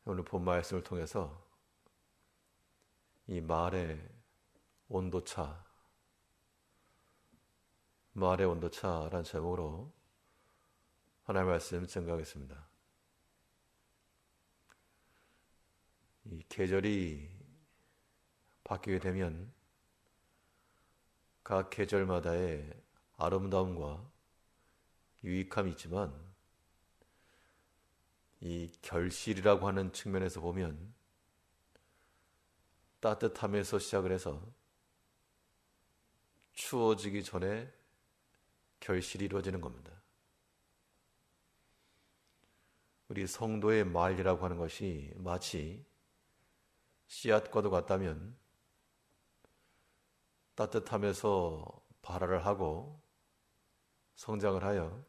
오늘 본 말씀을 통해서 이 말의 온도차, 말의 온도차라는 제목으로 하나님의 말씀 증거하겠습니다. 이 계절이 바뀌게 되면 각 계절마다의 아름다움과 유익함이 있지만 이 결실이라고 하는 측면에서 보면 따뜻함에서 시작을 해서 추워지기 전에 결실이 이루어지는 겁니다. 우리 성도의 말이라고 하는 것이 마치 씨앗과도 같다면 따뜻함에서 발화를 하고 성장을 하여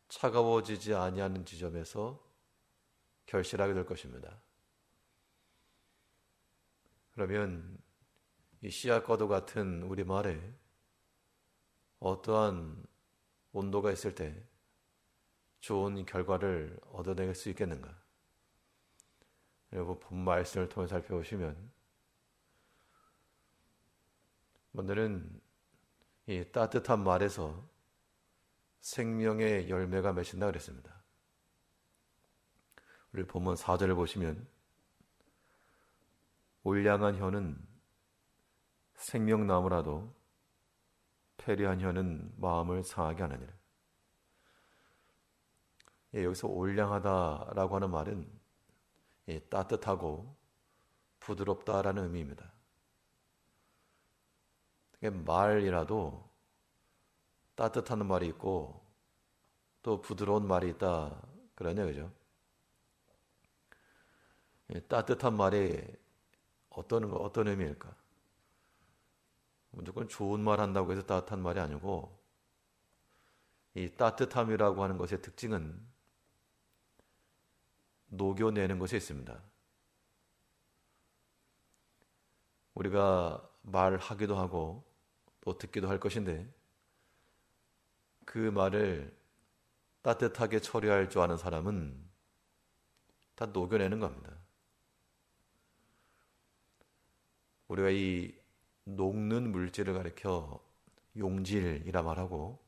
차가워지지 아니하는 지점에서 결실하게 될 것입니다. 그러면 이 씨앗과도 같은 우리 말에 어떠한 온도가 있을 때 좋은 결과를 얻어낼 수 있겠는가? 여러분 본 말씀을 통해 살펴보시면 오늘은 이 따뜻한 말에서 생명의 열매가 맺힌다 그랬습니다. 우리 본문 4절을 보시면 올량한 혀는 생명나무라도 패리한 혀는 마음을 상하게 하느니라. 여기서 올량하다라고 하는 말은 따뜻하고 부드럽다라는 의미입니다. 말이라도 따뜻한 말이 있고 또 부드러운 말이 있다 그러냐, 그죠? 따뜻한 말이 어떤 의미일까? 무조건 좋은 말 한다고 해서 따뜻한 말이 아니고, 이 따뜻함이라고 하는 것의 특징은 녹여내는 것에 있습니다. 우리가 말하기도 하고 또 듣기도 할 것인데 그 말을 따뜻하게 처리할 줄 아는 사람은 다 녹여내는 겁니다. 우리가 이 녹는 물질을 가리켜 용질이라 말하고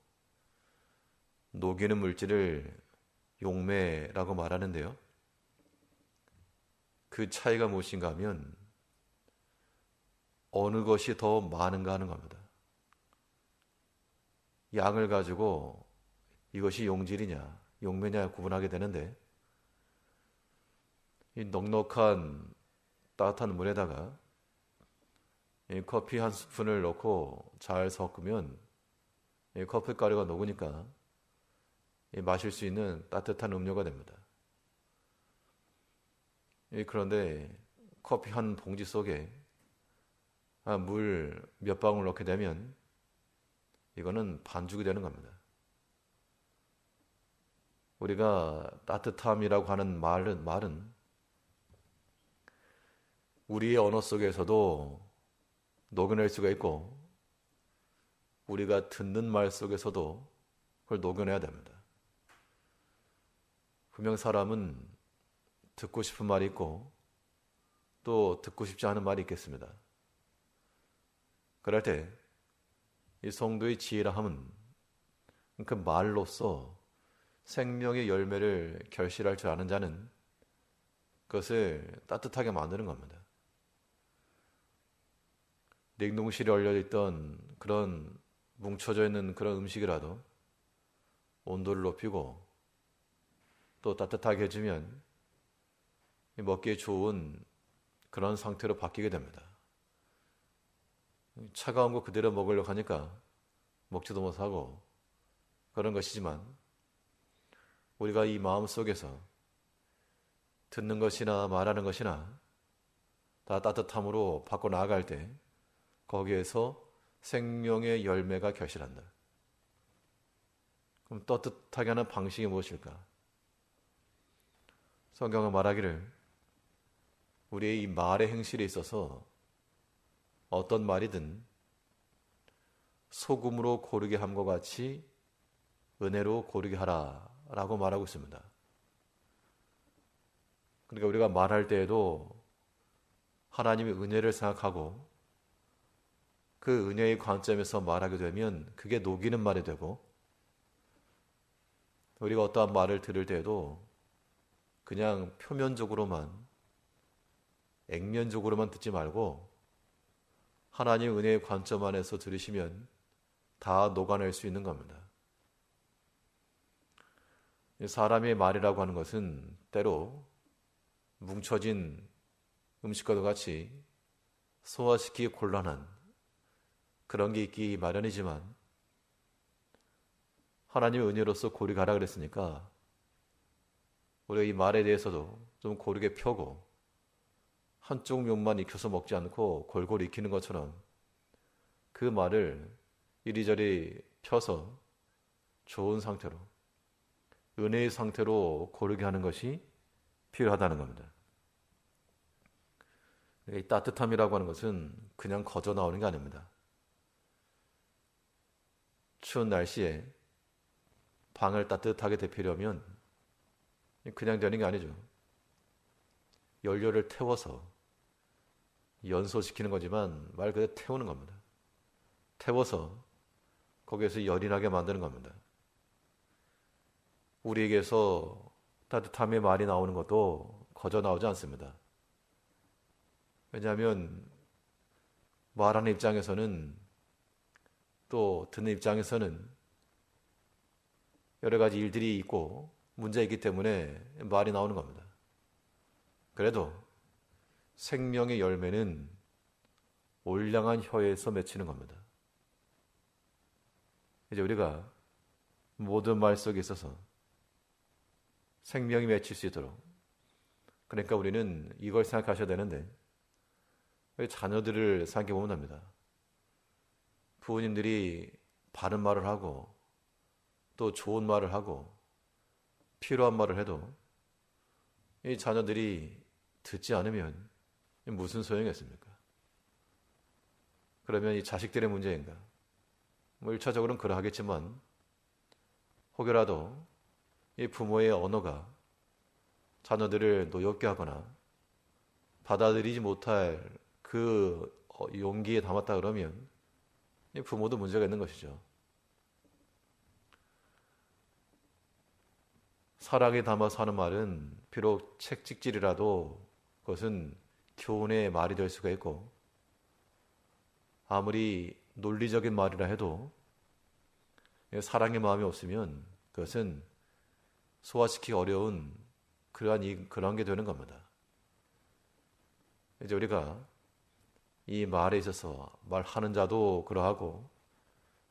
녹이는 물질을 용매라고 말하는데요. 그 차이가 무엇인가 하면 어느 것이 더 많은가 하는 겁니다. 양을 가지고 이것이 용질이냐 용매냐 구분하게 되는데, 이 넉넉한 따뜻한 물에다가 이 커피 한 스푼을 넣고 잘 섞으면 이 커피 가루가 녹으니까 마실 수 있는 따뜻한 음료가 됩니다. 그런데 커피 한 봉지 속에 물 몇 방울 넣게 되면 이거는 반죽이 되는 겁니다. 우리가 따뜻함이라고 하는 말은 우리의 언어 속에서도 녹여낼 수가 있고 우리가 듣는 말 속에서도 그걸 녹여내야 됩니다. 분명 사람은 듣고 싶은 말이 있고 또 듣고 싶지 않은 말이 있겠습니다. 그럴 때 이 성도의 지혜라 함은 그 말로써 생명의 열매를 결실할 줄 아는 자는 그것을 따뜻하게 만드는 겁니다. 냉동실에 얼려있던 그런 뭉쳐져 있는 그런 음식이라도 온도를 높이고 또 따뜻하게 해주면 먹기에 좋은 그런 상태로 바뀌게 됩니다. 차가운 거 그대로 먹으려고 하니까 먹지도 못하고 그런 것이지만, 우리가 이 마음 속에서 듣는 것이나 말하는 것이나 다 따뜻함으로 바꿔 나아갈 때 거기에서 생명의 열매가 결실한다. 그럼 따뜻하게 하는 방식이 무엇일까? 성경은 말하기를 우리의 이 말의 행실에 있어서 어떤 말이든 소금으로 고르게 함과 같이 은혜로 고르게 하라 라고 말하고 있습니다. 그러니까 우리가 말할 때에도 하나님의 은혜를 생각하고 그 은혜의 관점에서 말하게 되면 그게 녹이는 말이 되고, 우리가 어떠한 말을 들을 때에도 그냥 표면적으로만, 액면적으로만 듣지 말고 하나님의 은혜의 관점 안에서 들으시면 다 녹아낼 수 있는 겁니다. 사람의 말이라고 하는 것은 때로 뭉쳐진 음식과도 같이 소화시키기 곤란한 그런 게 있기 마련이지만, 하나님의 은혜로서 고르게 하라 그랬으니까 우리가 이 말에 대해서도 좀 고르게 펴고 한쪽 면만 익혀서 먹지 않고 골고루 익히는 것처럼 그 말을 이리저리 펴서 좋은 상태로, 은혜의 상태로 고르게 하는 것이 필요하다는 겁니다. 이 따뜻함이라고 하는 것은 그냥 거저 나오는 게 아닙니다. 추운 날씨에 방을 따뜻하게 데피려면 그냥 되는 게 아니죠. 연료를 태워서 연소시키는 거지만 말 그대로 태우는 겁니다. 태워서 거기에서 열이 나게 만드는 겁니다. 우리에게서 따뜻함의 말이 나오는 것도 거저 나오지 않습니다. 왜냐하면 말하는 입장에서는, 또 듣는 입장에서는 여러 가지 일들이 있고 문제가 있기 때문에 말이 나오는 겁니다. 그래도 생명의 열매는 올량한 혀에서 맺히는 겁니다. 이제 우리가 모든 말 속에 있어서 생명이 맺힐 수 있도록, 그러니까 우리는 이걸 생각하셔야 되는데, 자녀들을 생각해 보면 합니다. 부모님들이 바른 말을 하고 또 좋은 말을 하고 필요한 말을 해도 이 자녀들이 듣지 않으면 무슨 소용이겠습니까? 그러면 이 자식들의 문제인가? 1차적으로는 그러하겠지만 혹여라도 이 부모의 언어가 자녀들을 노엽게 하거나 받아들이지 못할 그 용기에 담았다 그러면 이 부모도 문제가 있는 것이죠. 사랑에 담아서 하는 말은 비록 책찍질이라도 그것은 교훈의 말이 될 수가 있고, 아무리 논리적인 말이라 해도 사랑의 마음이 없으면 그것은 소화시키기 어려운 그러한 게 되는 겁니다. 이제 우리가 이 말에 있어서 말하는 자도 그러하고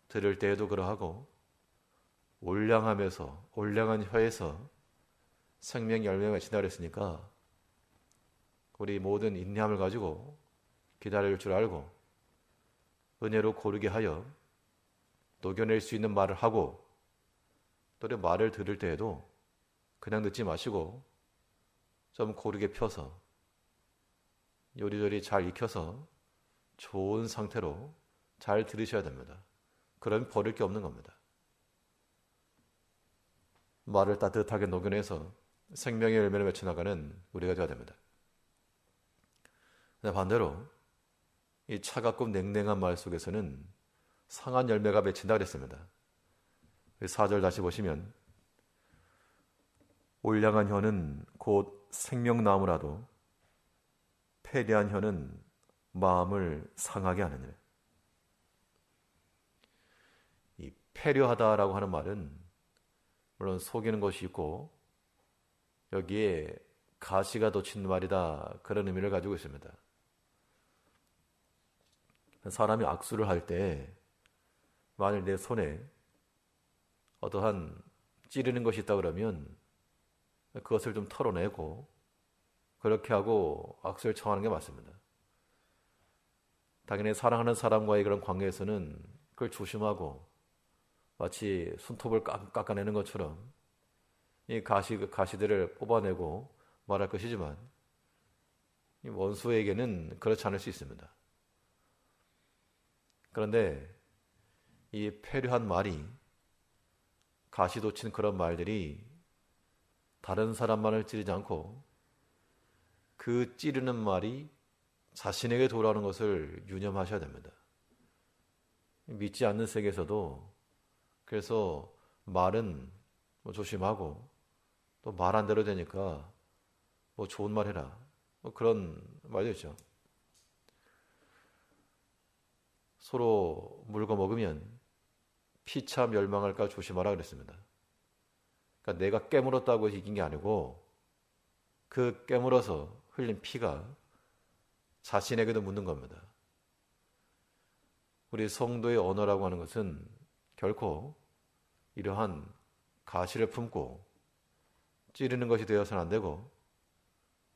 들을 때에도 그러하고 올량한 혀에서 생명 열매가 맺힌다 그랬으니까 우리 모든 인내함을 가지고 기다릴 줄 알고 은혜로 고르게 하여 녹여낼 수 있는 말을 하고, 또 말을 들을 때에도 그냥 듣지 마시고 좀 고르게 펴서 요리조리 잘 익혀서 좋은 상태로 잘 들으셔야 됩니다. 그러면 버릴 게 없는 겁니다. 말을 따뜻하게 녹여내서 생명의 열매를 맺혀나가는 우리가 되어야 됩니다. 반대로 이 차갑고 냉랭한 말 속에서는 상한 열매가 맺힌다 그랬습니다. 4절 다시 보시면, 올량한 혀는 곧 생명나무라도 패대한 혀는 마음을 상하게 하느니라. 이 패려하다라고 하는 말은 물론 속이는 것이 있고 여기에 가시가 돋친 말이다, 그런 의미를 가지고 있습니다. 사람이 악수를 할 때 만일 내 손에 어떠한 찌르는 것이 있다 그러면 그것을 좀 털어내고 그렇게 하고 악수를 청하는 게 맞습니다. 당연히 사랑하는 사람과의 그런 관계에서는 그걸 조심하고 마치 손톱을 깎아내는 것처럼 이 가시들을 뽑아내고 말할 것이지만, 이 원수에게는 그렇지 않을 수 있습니다. 그런데 이 패류한 말이, 가시 돋친 그런 말들이 다른 사람만을 찌르지 않고 그 찌르는 말이 자신에게 돌아오는 것을 유념하셔야 됩니다. 믿지 않는 세계에서도 그래서 말은 조심하고 또 말 안 대로 되니까 좋은 말 해라. 그런 말도 있죠. 서로 물고 먹으면 피차 멸망할까 조심하라 그랬습니다. 그러니까 내가 깨물었다고 해서 이긴 게 아니고 그 깨물어서 흘린 피가 자신에게도 묻는 겁니다. 우리 성도의 언어라고 하는 것은 결코 이러한 가시를 품고 찌르는 것이 되어서는 안 되고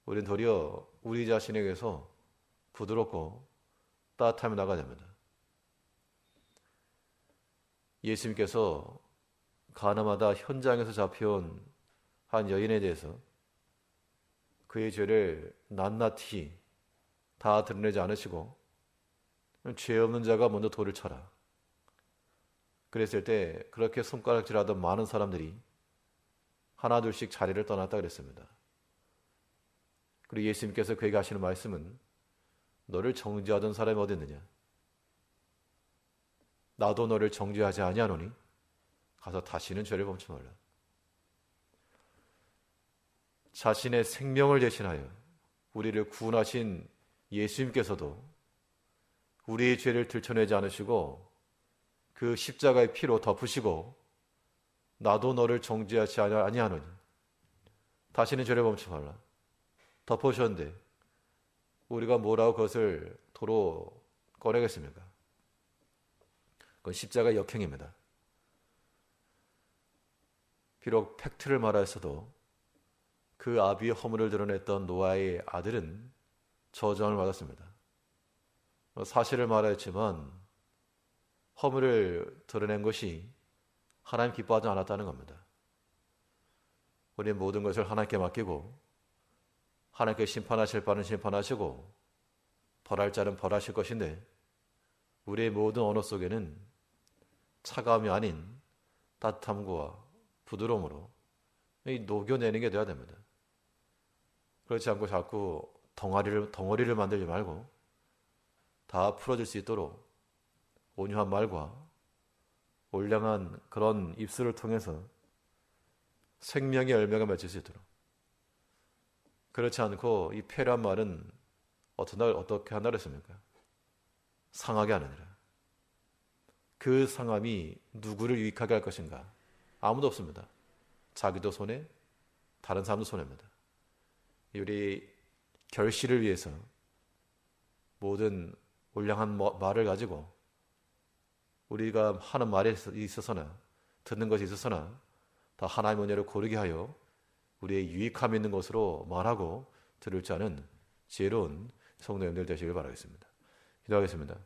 우리는 도리어 우리 자신에게서 부드럽고 따뜻함이 나가야 됩니다. 예수님께서 가나마다 현장에서 잡혀온 한 여인에 대해서 그의 죄를 낱낱이 다 드러내지 않으시고 죄 없는 자가 먼저 돌을 쳐라. 그랬을 때 그렇게 손가락질하던 많은 사람들이 하나 둘씩 자리를 떠났다 그랬습니다. 그리고 예수님께서 그에게 하시는 말씀은 너를 정죄하던 사람이 어디 있느냐? 나도 너를 정죄하지 아니하노니 가서 다시는 죄를 범치 말라. 자신의 생명을 대신하여 우리를 구원하신 예수님께서도 우리의 죄를 들춰내지 않으시고 그 십자가의 피로 덮으시고 나도 너를 정죄하지 아니하노니 다시는 죄를 범치 말라. 덮으셨는데 우리가 뭐라고 그것을 도로 꺼내겠습니까? 그건 십자가의 역행입니다. 비록 팩트를 말하였어도 그 아비의 허물을 드러냈던 노아의 아들은 저주함을 받았습니다. 사실을 말하였지만 허물을 드러낸 것이 하나님 기뻐하지 않았다는 겁니다. 우리는 모든 것을 하나님께 맡기고 하나님께 심판하실 바는 심판하시고 벌할 자는 벌하실 것인데 우리의 모든 언어 속에는 차가움이 아닌 따뜻함과 부드러움으로 녹여내는 게 되어야 됩니다. 그렇지 않고 자꾸 덩어리를 만들지 말고 다 풀어질 수 있도록 온유한 말과 올량한 그런 입술을 통해서 생명의 열매가 맺힐 수 있도록. 그렇지 않고 이 폐란 말은 어떻게 한다 그랬습니까? 상하게 하느니라. 그 상함이 누구를 유익하게 할 것인가? 아무도 없습니다. 자기도 손해, 다른 사람도 손해입니다. 우리 결실을 위해서 모든 올량한 말을 가지고 우리가 하는 말에 있어서나 듣는 것이 있어서나 다 하나님의 은혜를 고르게 하여 우리의 유익함 있는 것으로 말하고 들을 자는 지혜로운 성도 여러분들 되시길 바라겠습니다. 기도하겠습니다.